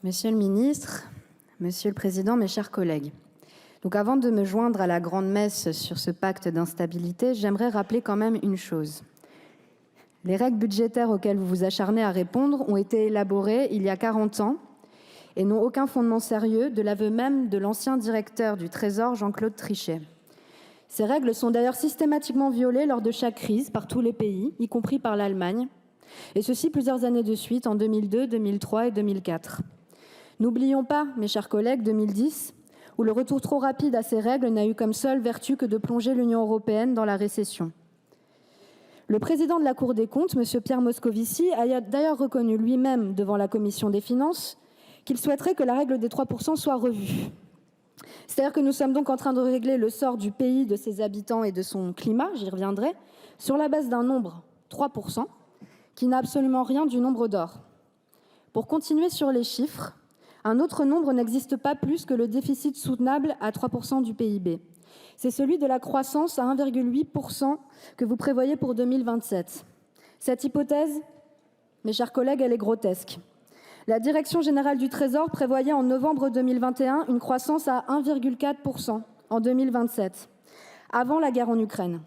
Monsieur le ministre, Monsieur le Président, mes chers collègues. Donc avant de me joindre à la grande messe sur ce pacte d'instabilité, j'aimerais rappeler quand même une chose. Les règles budgétaires auxquelles vous vous acharnez à répondre ont été élaborées il y a 40 ans et n'ont aucun fondement sérieux, de l'aveu même de l'ancien directeur du Trésor, Jean-Claude Trichet. Ces règles sont d'ailleurs systématiquement violées lors de chaque crise par tous les pays, y compris par l'Allemagne, et ceci plusieurs années de suite, en 2002, 2003 et 2004. N'oublions pas, mes chers collègues, 2010, où le retour trop rapide à ces règles n'a eu comme seule vertu que de plonger l'Union européenne dans la récession. Le président de la Cour des comptes, M. Pierre Moscovici, a d'ailleurs reconnu lui-même devant la Commission des finances qu'il souhaiterait que la règle des 3% soit revue. C'est-à-dire que nous sommes donc en train de régler le sort du pays, de ses habitants et de son climat, j'y reviendrai, sur la base d'un nombre, 3%, qui n'a absolument rien du nombre d'or. Pour continuer sur les chiffres, un autre nombre n'existe pas plus que le déficit soutenable à 3% du PIB. C'est celui de la croissance à 1,8% que vous prévoyez pour 2027. Cette hypothèse, mes chers collègues, elle est grotesque. La Direction générale du Trésor prévoyait en novembre 2021 une croissance à 1,4% en 2027, avant la guerre en Ukraine.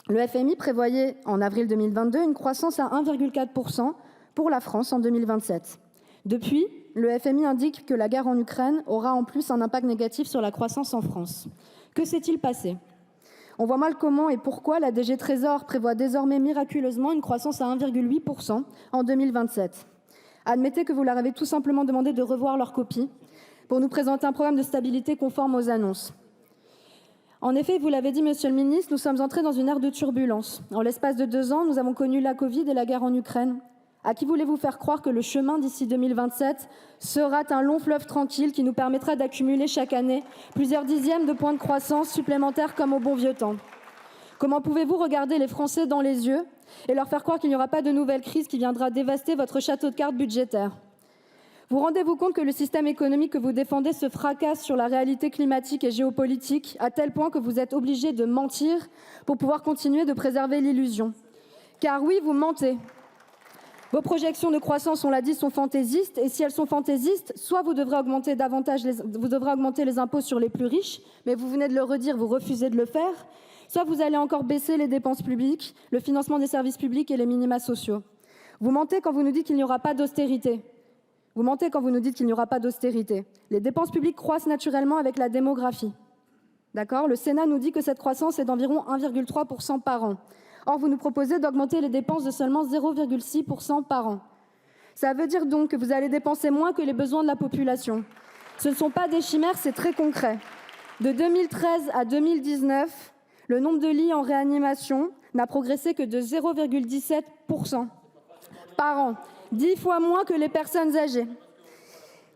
Le FMI prévoyait en avril 2022 une croissance à 1,4% pour la France en 2027. Depuis, le FMI indique que la guerre en Ukraine aura en plus un impact négatif sur la croissance en France. Que s'est-il passé ? On voit mal comment et pourquoi la DG Trésor prévoit désormais miraculeusement une croissance à 1,8% en 2027. Admettez que vous leur avez tout simplement demandé de revoir leur copie pour nous présenter un programme de stabilité conforme aux annonces. En effet, vous l'avez dit, Monsieur le ministre, nous sommes entrés dans une ère de turbulence. En l'espace de 2 ans, nous avons connu la Covid et la guerre en Ukraine. À qui voulez-vous faire croire que le chemin d'ici 2027 sera un long fleuve tranquille qui nous permettra d'accumuler chaque année plusieurs dixièmes de points de croissance supplémentaires comme au bon vieux temps ? Comment pouvez-vous regarder les Français dans les yeux et leur faire croire qu'il n'y aura pas de nouvelle crise qui viendra dévaster votre château de cartes budgétaire ? Vous rendez-vous compte que le système économique que vous défendez se fracasse sur la réalité climatique et géopolitique, à tel point que vous êtes obligés de mentir pour pouvoir continuer de préserver l'illusion ? Car oui, vous mentez. Vos projections de croissance, on l'a dit, sont fantaisistes. Et si elles sont fantaisistes, soit vous devrez augmenter les impôts sur les plus riches, mais vous venez de le redire, vous refusez de le faire. Soit vous allez encore baisser les dépenses publiques, le financement des services publics et les minima sociaux. Vous mentez quand vous nous dites qu'il n'y aura pas d'austérité. Vous mentez quand vous nous dites qu'il n'y aura pas d'austérité. Les dépenses publiques croissent naturellement avec la démographie. D'accord ? Le Sénat nous dit que cette croissance est d'environ 1,3% par an. Or, vous nous proposez d'augmenter les dépenses de seulement 0,6% par an. Ça veut dire donc que vous allez dépenser moins que les besoins de la population. Ce ne sont pas des chimères, c'est très concret. De 2013 à 2019, le nombre de lits en réanimation n'a progressé que de 0,17% par an, 10 fois moins que les personnes âgées,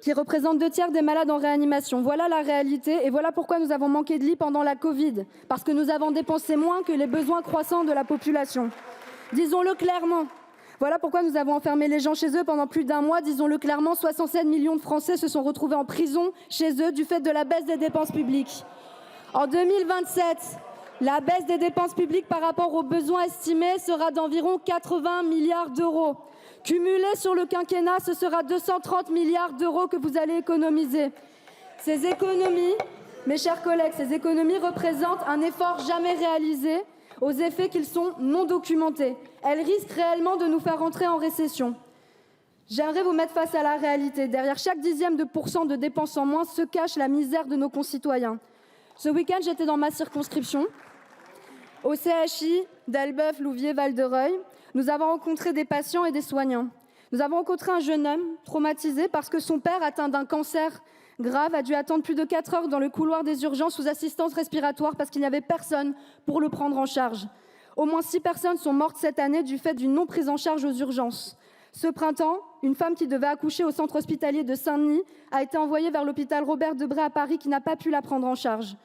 qui représentent 2/3 des malades en réanimation. Voilà la réalité et voilà pourquoi nous avons manqué de lits pendant la Covid, parce que nous avons dépensé moins que les besoins croissants de la population. Disons-le clairement. Voilà pourquoi nous avons enfermé les gens chez eux pendant plus d'1 mois. Disons-le clairement, 67 millions de Français se sont retrouvés en prison chez eux du fait de la baisse des dépenses publiques. En 2027, la baisse des dépenses publiques par rapport aux besoins estimés sera d'environ 80 milliards d'euros. Cumulé sur le quinquennat, ce sera 230 milliards d'euros que vous allez économiser. Ces économies, mes chers collègues, ces économies représentent un effort jamais réalisé aux effets qu'ils sont non documentés. Elles risquent réellement de nous faire entrer en récession. J'aimerais vous mettre face à la réalité. Derrière chaque dixième de pourcent de dépenses en moins se cache la misère de nos concitoyens. Ce week-end, j'étais dans ma circonscription, au CHI d'Elbeuf, Louviers, Val-de-Reuil. Nous avons rencontré des patients et des soignants. Nous avons rencontré un jeune homme traumatisé parce que son père, atteint d'un cancer grave, a dû attendre plus de 4 heures dans le couloir des urgences sous assistance respiratoire parce qu'il n'y avait personne pour le prendre en charge. Au moins 6 personnes sont mortes cette année du fait d'une non-prise en charge aux urgences. Ce printemps, une femme qui devait accoucher au centre hospitalier de Saint-Denis a été envoyée vers l'hôpital Robert Debré à Paris qui n'a pas pu la prendre en charge.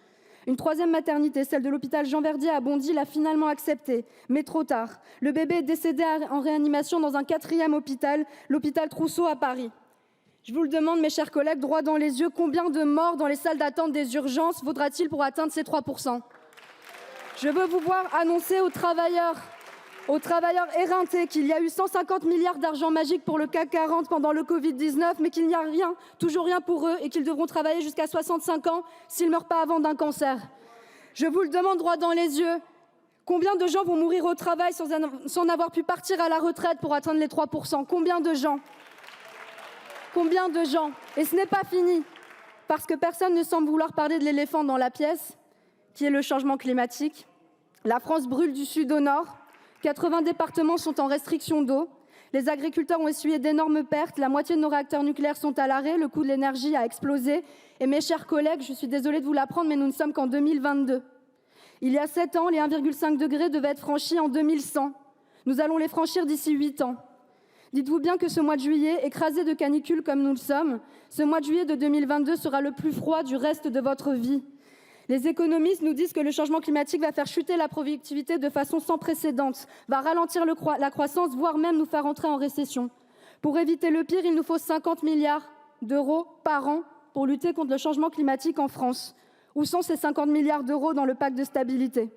Une 3e maternité, celle de l'hôpital Jean-Verdier à Bondy, l'a finalement acceptée, mais trop tard. Le bébé est décédé en réanimation dans un 4e hôpital, l'hôpital Trousseau à Paris. Je vous le demande, mes chers collègues, droit dans les yeux, combien de morts dans les salles d'attente des urgences faudra-t-il pour atteindre ces 3%? Je veux vous voir annoncer aux travailleurs aux travailleurs éreintés qu'il y a eu 150 milliards d'argent magique pour le CAC 40 pendant le Covid-19, mais qu'il n'y a rien, toujours rien pour eux et qu'ils devront travailler jusqu'à 65 ans s'ils ne meurent pas avant d'un cancer. Je vous le demande droit dans les yeux, combien de gens vont mourir au travail sans avoir pu partir à la retraite pour atteindre les 3%? Combien de gens? Combien de gens? Et ce n'est pas fini, parce que personne ne semble vouloir parler de l'éléphant dans la pièce, qui est le changement climatique. La France brûle du sud au nord. 80 départements sont en restriction d'eau. Les agriculteurs ont essuyé d'énormes pertes. La moitié de nos réacteurs nucléaires sont à l'arrêt. Le coût de l'énergie a explosé. Et mes chers collègues, je suis désolée de vous l'apprendre, mais nous ne sommes qu'en 2022. Il y a 7 ans, les 1,5 degrés devaient être franchis en 2100. Nous allons les franchir d'ici 8 ans. Dites-vous bien que ce mois de juillet, écrasé de canicule comme nous le sommes, ce mois de juillet de 2022 sera le plus froid du reste de votre vie. Les économistes nous disent que le changement climatique va faire chuter la productivité de façon sans précédent, va ralentir la croissance, voire même nous faire entrer en récession. Pour éviter le pire, il nous faut 50 milliards d'euros par an pour lutter contre le changement climatique en France. Où sont ces 50 milliards d'euros dans le pacte de stabilité?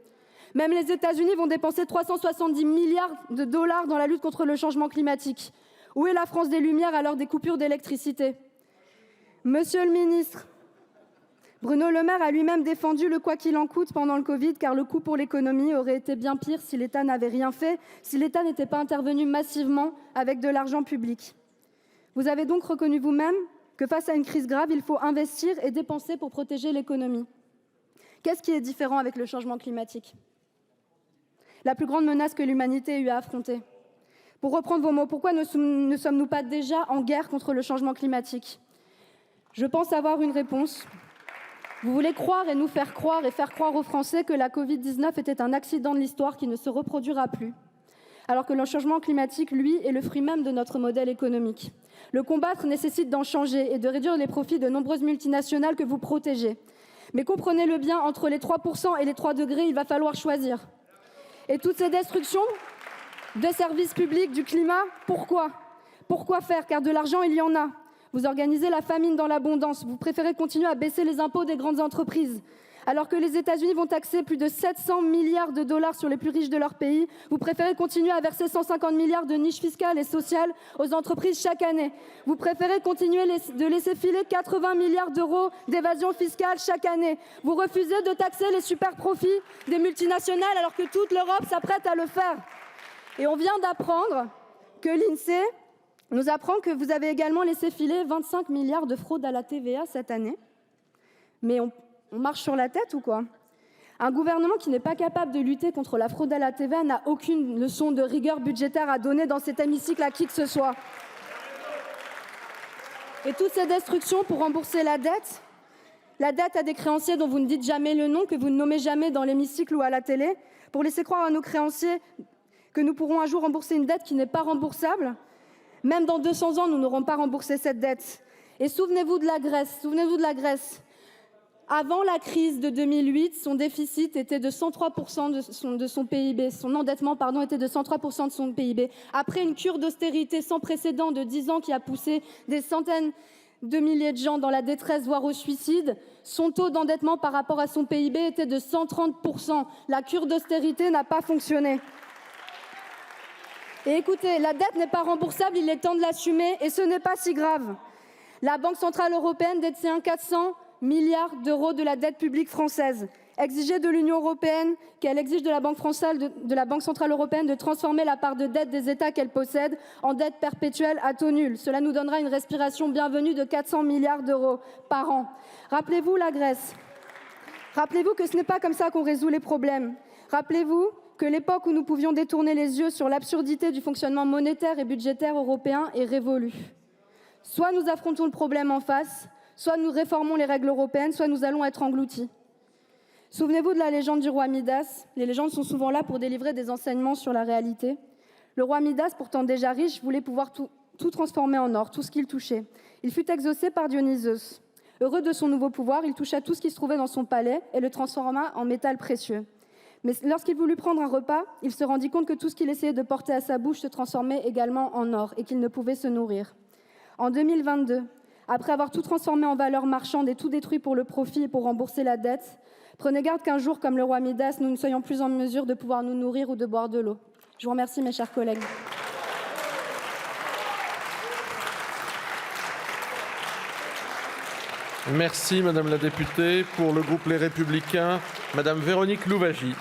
Même les États-Unis vont dépenser 370 milliards de dollars dans la lutte contre le changement climatique. Où est la France des Lumières à l'heure des coupures d'électricité? Monsieur le ministre, Bruno Le Maire a lui-même défendu le « quoi qu'il en coûte » pendant le Covid, car le coût pour l'économie aurait été bien pire si l'État n'avait rien fait, si l'État n'était pas intervenu massivement avec de l'argent public. Vous avez donc reconnu vous-même que face à une crise grave, il faut investir et dépenser pour protéger l'économie. Qu'est-ce qui est différent avec le changement climatique? La plus grande menace que l'humanité ait eu à affronter. Pour reprendre vos mots, pourquoi ne sommes-nous pas déjà en guerre contre le changement climatique? Je pense avoir une réponse. Vous voulez croire et nous faire croire et faire croire aux Français que la Covid-19 était un accident de l'histoire qui ne se reproduira plus, alors que le changement climatique, lui, est le fruit même de notre modèle économique. Le combattre nécessite d'en changer et de réduire les profits de nombreuses multinationales que vous protégez. Mais comprenez-le bien, entre les 3% et les 3 degrés, il va falloir choisir. Et toutes ces destructions des services publics, du climat, pourquoi? Pourquoi faire? Car de l'argent, il y en a. Vous organisez la famine dans l'abondance. Vous préférez continuer à baisser les impôts des grandes entreprises. Alors que les États-Unis vont taxer plus de 700 milliards de dollars sur les plus riches de leur pays, vous préférez continuer à verser 150 milliards de niches fiscales et sociales aux entreprises chaque année. Vous préférez continuer de laisser filer 80 milliards d'euros d'évasion fiscale chaque année. Vous refusez de taxer les super-profits des multinationales alors que toute l'Europe s'apprête à le faire. Et on vient d'apprendre que l'INSEE nous apprend que vous avez également laissé filer 25 milliards de fraude à la TVA cette année. Mais on marche sur la tête ou quoi? Un gouvernement qui n'est pas capable de lutter contre la fraude à la TVA n'a aucune leçon de rigueur budgétaire à donner dans cet hémicycle à qui que ce soit. Et toutes ces destructions pour rembourser la dette à des créanciers dont vous ne dites jamais le nom, que vous ne nommez jamais dans l'hémicycle ou à la télé, pour laisser croire à nos créanciers que nous pourrons un jour rembourser une dette qui n'est pas remboursable. Même dans 200 ans, nous n'aurons pas remboursé cette dette. Et souvenez-vous de la Grèce. Avant la crise de 2008, son déficit était de 103% de son PIB. Son endettement, était de 103% de son PIB. Après une cure d'austérité sans précédent de 10 ans qui a poussé des centaines de milliers de gens dans la détresse, voire au suicide, son taux d'endettement par rapport à son PIB était de 130%. La cure d'austérité n'a pas fonctionné. Et écoutez, la dette n'est pas remboursable, il est temps de l'assumer, et ce n'est pas si grave. La Banque centrale européenne détient 400 milliards d'euros de la dette publique française. Exiger de l'Union européenne qu'elle exige de la Banque centrale européenne de transformer la part de dette des États qu'elle possède en dette perpétuelle à taux nul. Cela nous donnera une respiration bienvenue de 400 milliards d'euros par an. Rappelez-vous la Grèce. Rappelez-vous que ce n'est pas comme ça qu'on résout les problèmes. Rappelez-vous que l'époque où nous pouvions détourner les yeux sur l'absurdité du fonctionnement monétaire et budgétaire européen est révolue. Soit nous affrontons le problème en face, soit nous réformons les règles européennes, soit nous allons être engloutis. Souvenez-vous de la légende du roi Midas. Les légendes sont souvent là pour délivrer des enseignements sur la réalité. Le roi Midas, pourtant déjà riche, voulait pouvoir tout transformer en or, tout ce qu'il touchait. Il fut exaucé par Dionysos. Heureux de son nouveau pouvoir, il toucha tout ce qui se trouvait dans son palais et le transforma en métal précieux. Mais lorsqu'il voulut prendre un repas, il se rendit compte que tout ce qu'il essayait de porter à sa bouche se transformait également en or et qu'il ne pouvait se nourrir. En 2022, après avoir tout transformé en valeur marchande et tout détruit pour le profit et pour rembourser la dette, prenez garde qu'un jour, comme le roi Midas, nous ne soyons plus en mesure de pouvoir nous nourrir ou de boire de l'eau. Je vous remercie, mes chers collègues. Merci, Madame la députée. Pour le groupe Les Républicains, Madame Véronique Louwagie.